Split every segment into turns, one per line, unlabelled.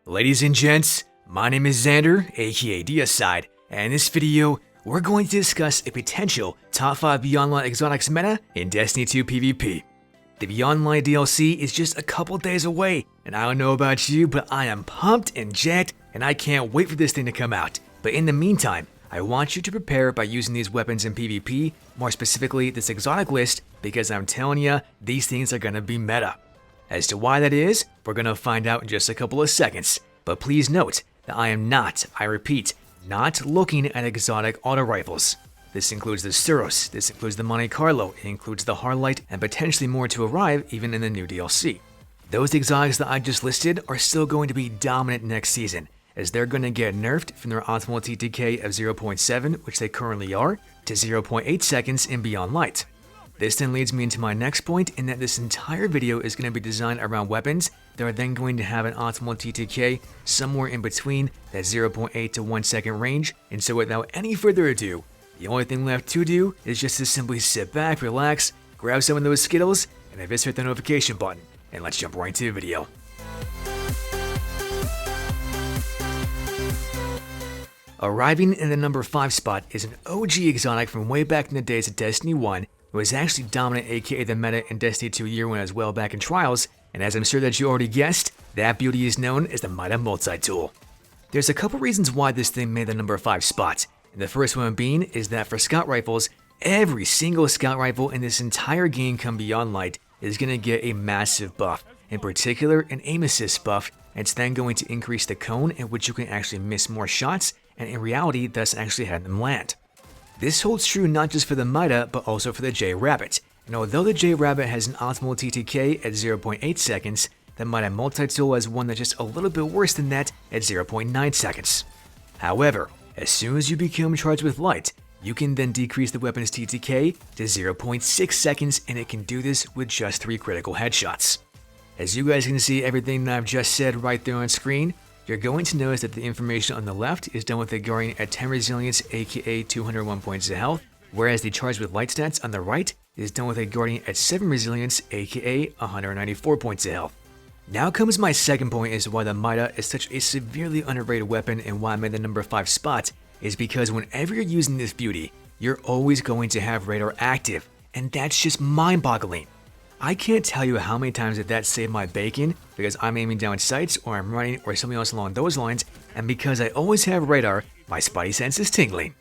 Ladies and gents, my name is Xander, aka Diaside, and in this video, we're going to discuss a potential top 5 Beyond Light exotics meta in Destiny 2 PvP. The Beyond Light DLC is just a couple days away, and I don't know about you, but I am pumped and jacked, and I can't wait for this thing to come out. But in the meantime, I want you to prepare by using these weapons in PvP, more specifically this exotic list, because I'm telling ya, these things are gonna be meta. As to why that is, we're gonna find out in just a couple of seconds. But please note that I am not, I repeat, not looking at exotic auto rifles. This includes the Suros, this includes the Monte Carlo, it includes the Hardlight, and potentially more to arrive even in the new DLC. Those exotics that I just listed are still going to be dominant next season, as they're going to get nerfed from their optimal TTK of 0.7, which they currently are, to 0.8 seconds in Beyond Light. This then leads me into my next point, in that this entire video is going to be designed around weapons that are then going to have an optimal TTK somewhere in between that 0.8 to 1 second range, and so without any further ado, the only thing left to do is just to simply sit back, relax, grab some of those Skittles, and eviscerate the notification button, and let's jump right into the video. Arriving in the number 5 spot is an OG exotic from way back in the days of Destiny 1. It was actually dominant, aka the meta in Destiny 2 Year 1 as well back in Trials, and as I'm sure that you already guessed, that beauty is known as the Mida multi-tool. There's a couple reasons why this thing made the number 5 spot, and the first one being is that for scout rifles, every single scout rifle in this entire game come Beyond Light is going to get a massive buff, in particular an aim assist buff, and it's then going to increase the cone at which you can actually miss more shots, and in reality thus actually have them land. This holds true not just for the Mida, but also for the J-Rabbit, and although the J-Rabbit has an optimal TTK at 0.8 seconds, the Mida multi-tool has one that's just a little bit worse than that at 0.9 seconds. However, as soon as you become charged with light, you can then decrease the weapon's TTK to 0.6 seconds, and it can do this with just 3 critical headshots. As you guys can see everything that I've just said right there on screen, you're going to notice that the information on the left is done with a Guardian at 10 resilience, aka 201 points of health, whereas the charged with light stats on the right is done with a Guardian at 7 resilience, aka 194 points of health. Now comes my second point as to why the Mida is such a severely underrated weapon, and why I made the number 5 spot, is because whenever you're using this beauty, you're always going to have radar active, and that's just mind-boggling. I can't tell you how many times that saved my bacon because I'm aiming down sights or I'm running or something else along those lines, and because I always have radar, my spidey sense is tingling.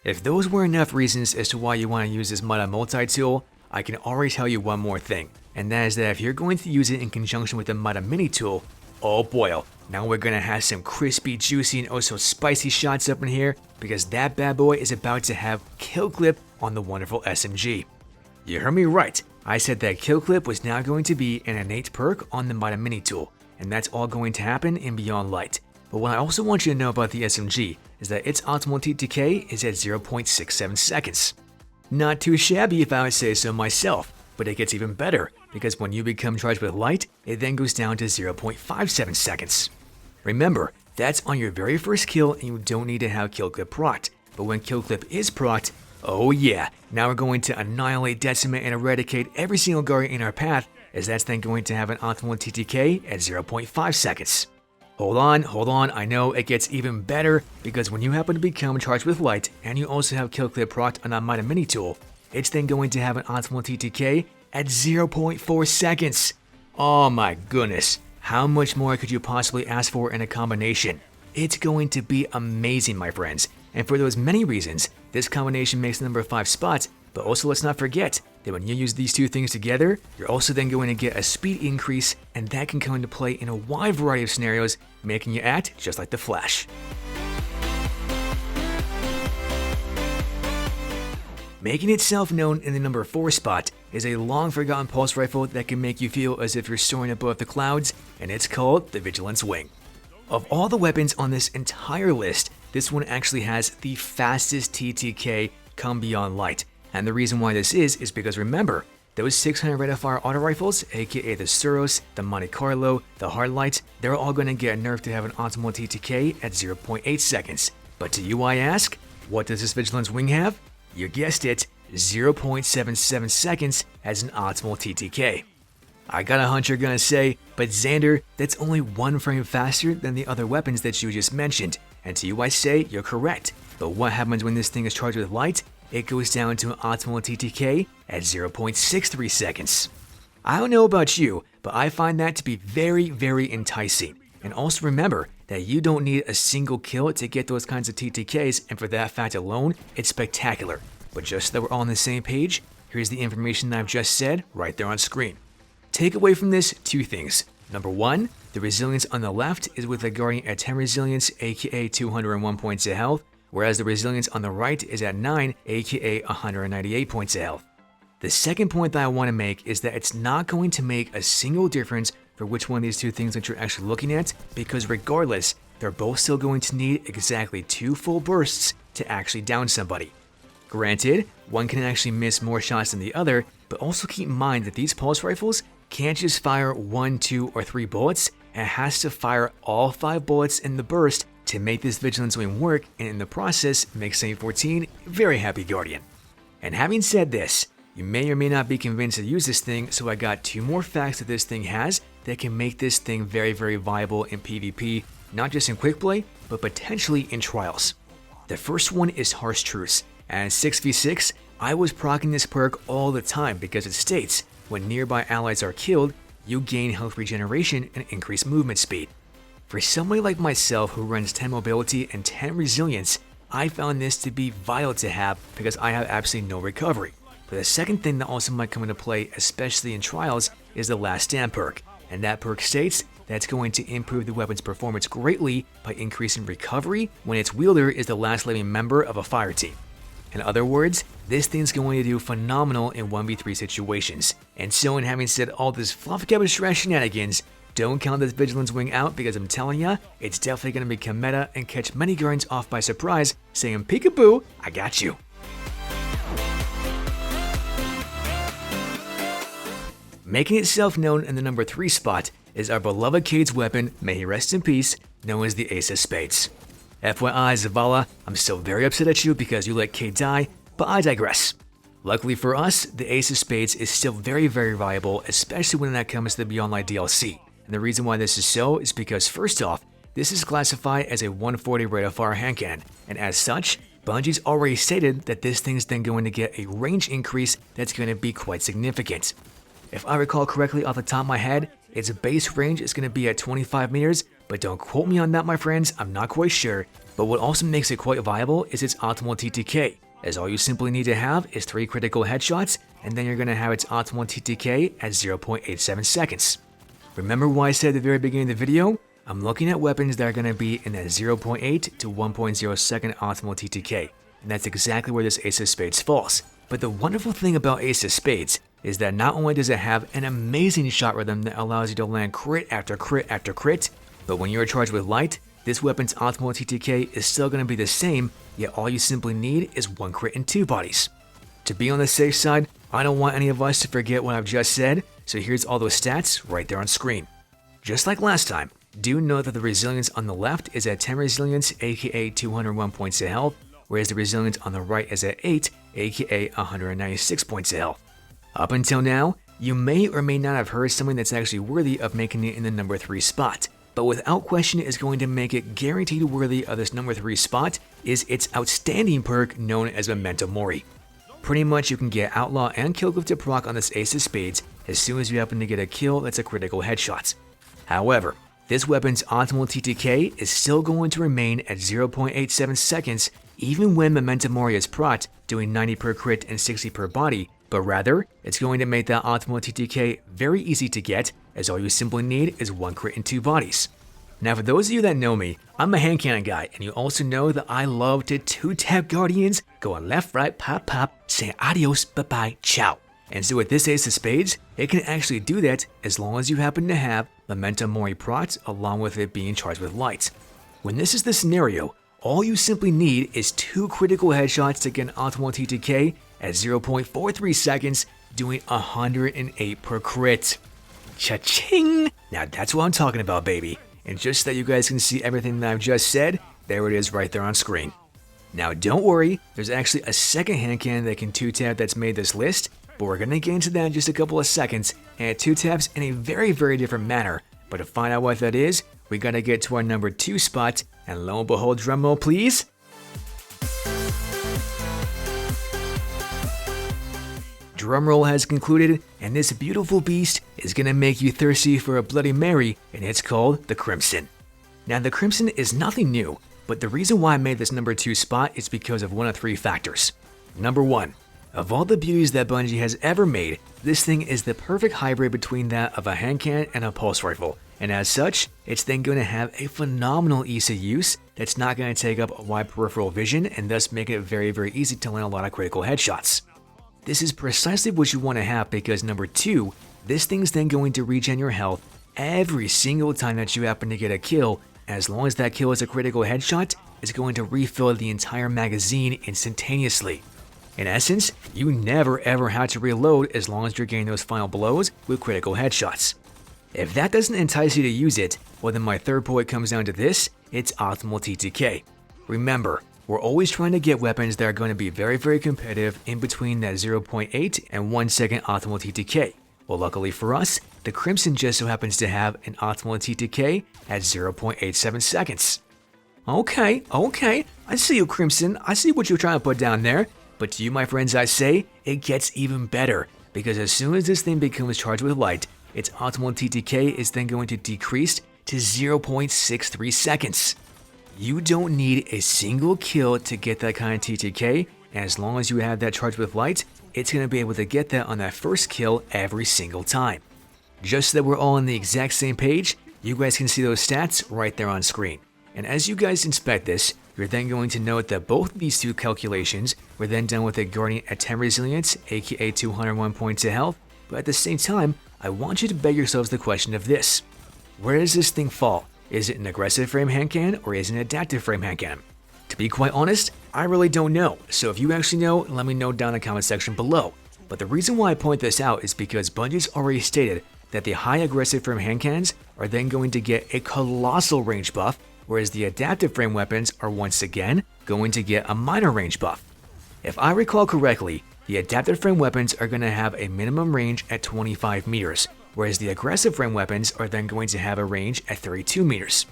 If those were enough reasons as to why you want to use this Mida multi-tool, I can already tell you one more thing, and that is that if you're going to use it in conjunction with the Mida mini tool, oh boy, now we're going to have some crispy, juicy, and oh so spicy shots up in here, because that bad boy is about to have kill clip on the wonderful SMG. You heard me right. I said that kill clip was now going to be an innate perk on the Mida mini tool, and that's all going to happen in Beyond Light. But what I also want you to know about the SMG is that its optimal TTK is at 0.67 seconds. Not too shabby if I would say so myself, but it gets even better, because when you become charged with light, it then goes down to 0.57 seconds. Remember, that's on your very first kill, and you don't need to have kill clip procced, but when kill clip is procced, oh yeah, now we're going to annihilate, decimate, and eradicate every single Guardian in our path, as that's then going to have an optimal TTK at 0.5 seconds. Hold on, I know it gets even better, because when you happen to become charged with light, and you also have kill clip procced on that Mida mini tool, it's then going to have an optimal TTK at 0.4 seconds. Oh my goodness, how much more could you possibly ask for in a combination? It's going to be amazing, my friends. And for those many reasons, this combination makes the number 5 spot, but also let's not forget that when you use these two things together, you're also then going to get a speed increase, and that can come into play in a wide variety of scenarios, making you act just like the Flash. Making itself known in the number 4 spot is a long-forgotten pulse rifle that can make you feel as if you're soaring above the clouds, and it's called the Vigilance Wing. Of all the weapons on this entire list, this one actually has the fastest TTK come Beyond Light, and the reason why this is because remember, those 600 rate of fire auto rifles, aka the Suros, the Monte Carlo, the Hardlight, they're all going to get nerfed to have an optimal TTK at 0.8 seconds. But to you I ask, what does this Vigilance Wing have? You guessed it, 0.77 seconds as an optimal TTK. I got a hunch you're gonna say, but Xander, that's only 1 frame faster than the other weapons that you just mentioned. And to you I say, you're correct. But what happens when this thing is charged with light? It goes down to an optimal TTK at 0.63 seconds. I don't know about you, but I find that to be very, very enticing. And also remember that you don't need a single kill to get those kinds of TTKs, and for that fact alone, it's spectacular. But just so that we're all on the same page, here's the information that I've just said right there on screen. Take away from this 2 things. Number 1, the resilience on the left is with a Guardian at 10 resilience, aka 201 points of health, whereas the resilience on the right is at 9, aka 198 points of health. The second point that I want to make is that it's not going to make a single difference for which one of these 2 things that you're actually looking at, because regardless, they're both still going to need exactly 2 full bursts to actually down somebody. Granted, one can actually miss more shots than the other, but also keep in mind that these pulse rifles can't just fire 1, 2, or 3 bullets, and it has to fire all 5 bullets in the burst to make this Vigilance Wing work, and in the process make Saint 14 a very happy Guardian. And having said this, you may or may not be convinced to use this thing, so I got 2 more facts that this thing has that can make this thing very, very viable in PvP, not just in quick play, but potentially in trials. The first one is Harsh Truce. And 6v6, I was proccing this perk all the time because it states, when nearby allies are killed, you gain health regeneration and increased movement speed. For somebody like myself who runs 10 mobility and 10 resilience, I found this to be vital to have because I have absolutely no recovery. But the second thing that also might come into play, especially in trials, is the Last Stand perk. And that perk states that it's going to improve the weapon's performance greatly by increasing recovery when its wielder is the last living member of a fire team. In other words, this thing's going to do phenomenal in 1v3 situations. And so in having said all this fluff cabbage shenanigans, don't count this Vigilance Wing out because I'm telling ya, it's definitely going to become meta and catch many Guardians off by surprise, saying peekaboo, I got you. Making itself known in the number 3 spot is our beloved Cade's weapon, may he rest in peace, known as the Ace of Spades. FYI, Zavala, I'm still very upset at you because you let Cade die, but I digress. Luckily for us, the Ace of Spades is still very, very viable, especially when that comes to the Beyond Light DLC. And the reason why this is so is because first off, this is classified as a 140 rate of fire hand cannon, and as such, Bungie's already stated that this thing's then going to get a range increase that's going to be quite significant. If I recall correctly off the top of my head, its base range is going to be at 25 meters, but don't quote me on that, my friends, I'm not quite sure. But what also makes it quite viable is its optimal TTK, as all you simply need to have is 3 critical headshots, and then you're going to have its optimal TTK at 0.87 seconds. Remember what I said at the very beginning of the video? I'm looking at weapons that are going to be in that 0.8 to 1.0 second optimal TTK, and that's exactly where this Ace of Spades falls. But the wonderful thing about Ace of Spades is that not only does it have an amazing shot rhythm that allows you to land crit after crit after crit, but when you're charged with light, this weapon's optimal TTK is still going to be the same, yet all you simply need is 1 crit and 2 bodies. To be on the safe side, I don't want any of us to forget what I've just said, so here's all those stats right there on screen. Just like last time, do note that the resilience on the left is at 10 resilience, aka 201 points of health, whereas the resilience on the right is at 8, aka 196 points of health. Up until now, you may or may not have heard something that's actually worthy of making it in the number 3 spot, but without question is going to make it guaranteed worthy of this number 3 spot is its outstanding perk known as Memento Mori. Pretty much you can get Outlaw and Killcliff proc on this Ace of Spades as soon as you happen to get a kill that's a critical headshot. However, this weapon's optimal TTK is still going to remain at 0.87 seconds even when Memento Mori is proc, doing 90 per crit and 60 per body, but rather, it's going to make that optimal TTK very easy to get, as all you simply need is 1 crit and 2 bodies. Now for those of you that know me, I'm a hand cannon guy, and you also know that I love to 2-tap Guardians, going left, right, pop, pop, saying adios, bye-bye, ciao. And so with this Ace of Spades, it can actually do that as long as you happen to have Memento Mori proc along with it being charged with light. When this is the scenario, all you simply need is 2 critical headshots to get an optimal TTK at 0.43 seconds, doing 108 per crit. Cha-ching! Now that's what I'm talking about, baby. And just so that you guys can see everything that I've just said, there it is right there on screen. Now don't worry, there's actually a second hand cannon that can 2-tap that's made this list, but we're going to get into that in just a couple of seconds, and it 2-taps in a very, very different manner. But to find out what that is, we got to get to our number 2 spot, and lo and behold, drumroll please. Drumroll has concluded, and this beautiful beast is going to make you thirsty for a Bloody Mary, and it's called the Crimson. Now the Crimson is nothing new, but the reason why I made this number 2 spot is because of one of 3 factors. Number 1, of all the beauties that Bungie has ever made, this thing is the perfect hybrid between that of a hand cannon and a pulse rifle, and as such, it's then going to have a phenomenal ease of use that's not going to take up a wide peripheral vision and thus make it very, very easy to land a lot of critical headshots. This is precisely what you want to have because number 2, this thing's then going to regen your health every single time that you happen to get a kill. As long as that kill is a critical headshot, it's going to refill the entire magazine instantaneously. In essence, you never ever have to reload as long as you're getting those final blows with critical headshots. If that doesn't entice you to use it, well then my third point comes down to this, it's optimal TTK. Remember, we're always trying to get weapons that are going to be very, very competitive in between that 0.8 and 1 second optimal TTK. Well, luckily for us, the Crimson just so happens to have an optimal TTK at 0.87 seconds. Okay, I see you, Crimson, I see what you're trying to put down there, but to you, my friends, I say, it gets even better, because as soon as this thing becomes charged with light, its optimal TTK is then going to decrease to 0.63 seconds. You don't need a single kill to get that kind of TTK, and as long as you have that charged with light, it's going to be able to get that on that first kill every single time. Just so that we're all on the exact same page, you guys can see those stats right there on screen. And as you guys inspect this, you're then going to note that both of these 2 calculations were then done with a Guardian at 10 resilience, aka 201 points of health, but at the same time, I want you to beg yourselves the question of this. Where does this thing fall? Is it an aggressive frame hand cannon or is it an adaptive frame hand cannon? To be quite honest, I really don't know, so if you actually know, let me know down in the comment section below. But the reason why I point this out is because Bungie's already stated that the high aggressive frame hand cannons are then going to get a colossal range buff, whereas the adaptive frame weapons are once again going to get a minor range buff. If I recall correctly, the adaptive frame weapons are going to have a minimum range at 25 meters, whereas the aggressive frame weapons are then going to have a range at 32 meters.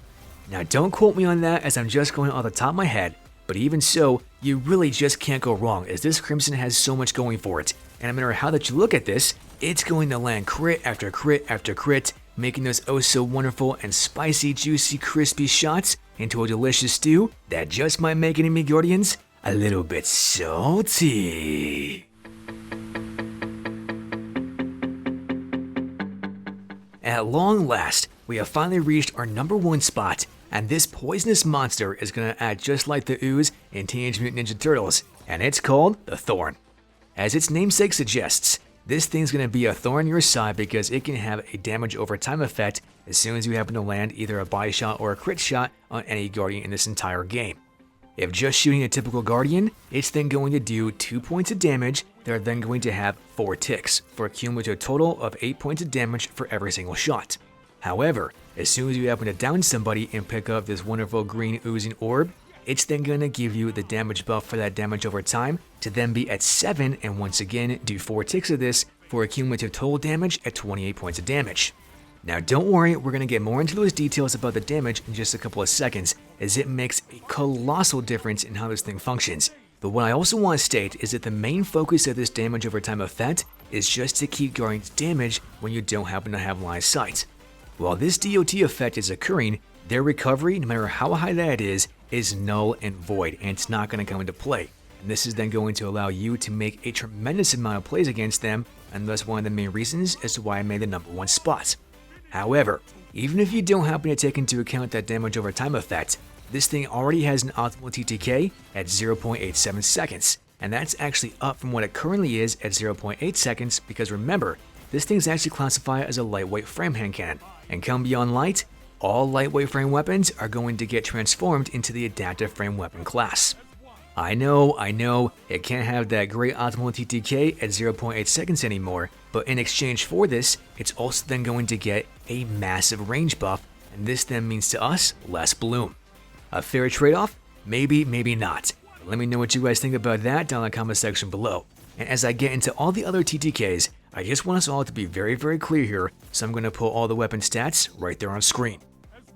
Now don't quote me on that as I'm just going off the top of my head, but even so, you really just can't go wrong as this Crimson has so much going for it, and no matter how that you look at this, it's going to land crit after crit after crit, making those oh so wonderful and spicy, juicy, crispy shots into a delicious stew that just might make enemy Guardians a little bit salty. At long last, we have finally reached our number 1 spot, and this poisonous monster is going to act just like the ooze in Teenage Mutant Ninja Turtles, and it's called the Thorn. As its namesake suggests, this thing's going to be a thorn in your side because it can have a damage over time effect as soon as you happen to land either a body shot or a crit shot on any Guardian in this entire game. If just shooting a typical Guardian, it's then going to do 2 points of damage that are then going to have 4 ticks, for a cumulative total of 8 points of damage for every single shot. However, as soon as you happen to down somebody and pick up this wonderful green oozing orb, it's then going to give you the damage buff for that damage over time to then be at 7 and once again do 4 ticks of this for a cumulative total damage at 28 points of damage. Now don't worry, we're going to get more into those details about the damage in just a couple of seconds, as it makes a colossal difference in how this thing functions. But what I also want to state is that the main focus of this damage over time effect is just to keep Guardians damage when you don't happen to have line of sight. While this DOT effect is occurring, their recovery, no matter how high that is null and void, and it's not going to come into play. And this is then going to allow you to make a tremendous amount of plays against them, and that's one of the main reasons as to why I made the number 1 spot. However, even if you don't happen to take into account that damage over time effect, this thing already has an optimal TTK at 0.87 seconds, and that's actually up from what it currently is at 0.8 seconds because remember, this thing's actually classified as a lightweight frame hand cannon, and come beyond light, all lightweight frame weapons are going to get transformed into the adaptive frame weapon class. I know, it can't have that great optimal TTK at 0.8 seconds anymore, but in exchange for this, it's also then going to get a massive range buff, and this then means to us, less bloom. A fair trade-off? Maybe, maybe not. Let me know what you guys think about that down in the comment section below. And as I get into all the other TTKs, I just want us all to be very clear here, so I'm going to put all the weapon stats right there on screen.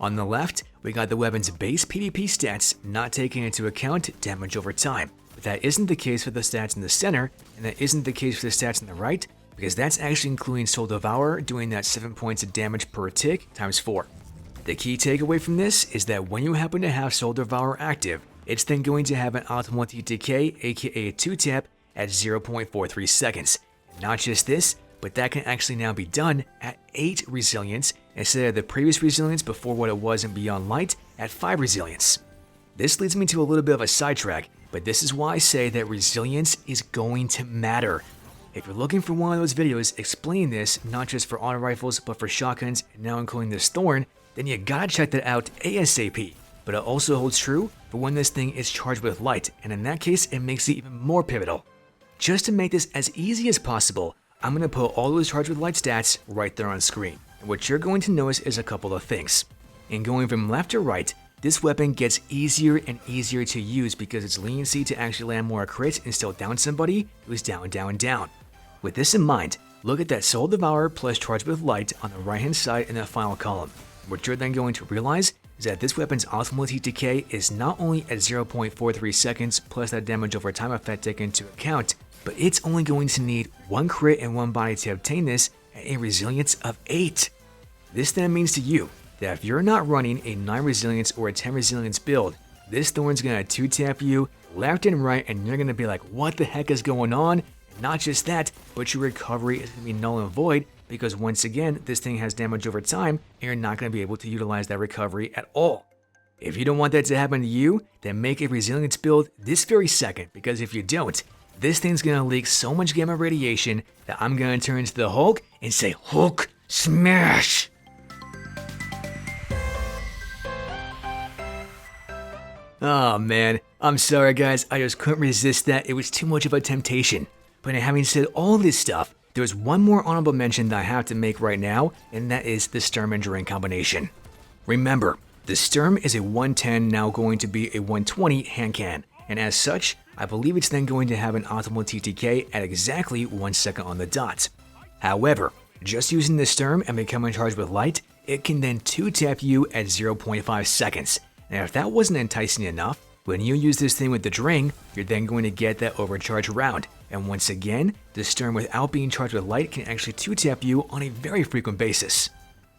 On the left, we got the weapon's base PvP stats, not taking into account damage over time. But that isn't the case for the stats in the center, and that isn't the case for the stats on the right, because that's actually including Soul Devour doing that 7 points of damage per tick times 4. The key takeaway from this is that when you happen to have Soul Devour active, it's then going to have an optimal TTK, aka a 2-tap, at 0.43 seconds. And not just this, but that can actually now be done at 8 resilience instead of the previous resilience before what it was in Beyond Light at 5 resilience. This leads me to a little bit of a sidetrack, but this is why I say that resilience is going to matter. If you're looking for one of those videos explaining this, not just for auto rifles, but for shotguns, and now including this Thorn, then you gotta check that out ASAP. But it also holds true for when this thing is charged with light, and in that case, it makes it even more pivotal. Just to make this as easy as possible, I'm gonna put all those charged with light stats right there on screen. And what you're going to notice is a couple of things. In going from left to right, this weapon gets easier and easier to use because its leniency to actually land more crits and still down somebody who's down. With this in mind, look at that Soul Devourer plus Charged with Light on the right hand side in that final column. What you're then going to realize is that this weapon's optimal TTK is not only at 0.43 seconds plus that damage over time effect taken into account, but it's only going to need 1 crit and 1 body to obtain this at a resilience of 8. This then means to you that if you're not running a 9 resilience or a 10 resilience build, this Thorn's gonna 2-tap you left and right, and you're gonna be like, what the heck is going on? And not just that, but your recovery is gonna be null and void because once again, this thing has damage over time and you're not gonna be able to utilize that recovery at all. If you don't want that to happen to you, then make a resilience build this very second, because if you don't, this thing's gonna leak so much gamma radiation that I'm gonna turn into the Hulk and say, Hulk smash! Oh man, I'm sorry guys, I just couldn't resist that, it was too much of a temptation. But having said all this stuff, there's one more honorable mention that I have to make right now, and that is the Sturm and Drain combination. Remember, the Sturm is a 110 now going to be a 120 hand cannon, and as such, I believe it's then going to have an optimal TTK at exactly 1 second on the dot. However, just using the Sturm and becoming charged with light, it can then 2-tap you at 0.5 seconds. Now if that wasn't enticing enough, when you use this thing with the Drain, you're then going to get that overcharge round. And once again, the Sturm without being charged with light can actually 2-tap you on a very frequent basis.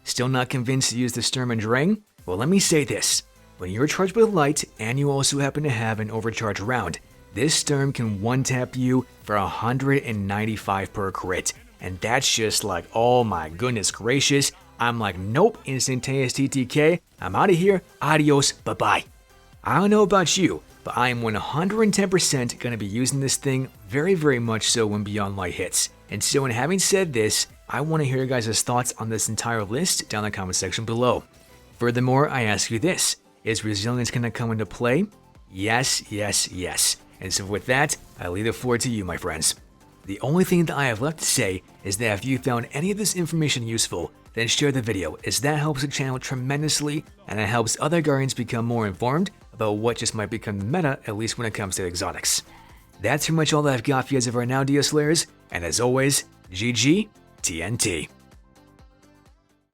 Still not convinced to use the Sturm and Drain? Well, let me say this. When you're charged with light and you also happen to have an overcharge round, this Sturm can 1-tap you for 195 per crit. And that's just like, oh my goodness gracious. I'm like, nope, instantaneous TTK, I'm out of here, adios, bye-bye. I don't know about you, but I am 110% going to be using this thing very much so when Beyond Light hits. And so in having said this, I want to hear your guys' thoughts on this entire list down in the comment section below. Furthermore, I ask you this, is resilience going to come into play? Yes. And so with that, I leave the floor to you, my friends. The only thing that I have left to say is that if you found any of this information useful, then share the video, as that helps the channel tremendously and it helps other Guardians become more informed about what just might become the meta, at least when it comes to exotics. That's pretty much all that I've got for you as of right now, Dia Slayers, and as always, GG TNT.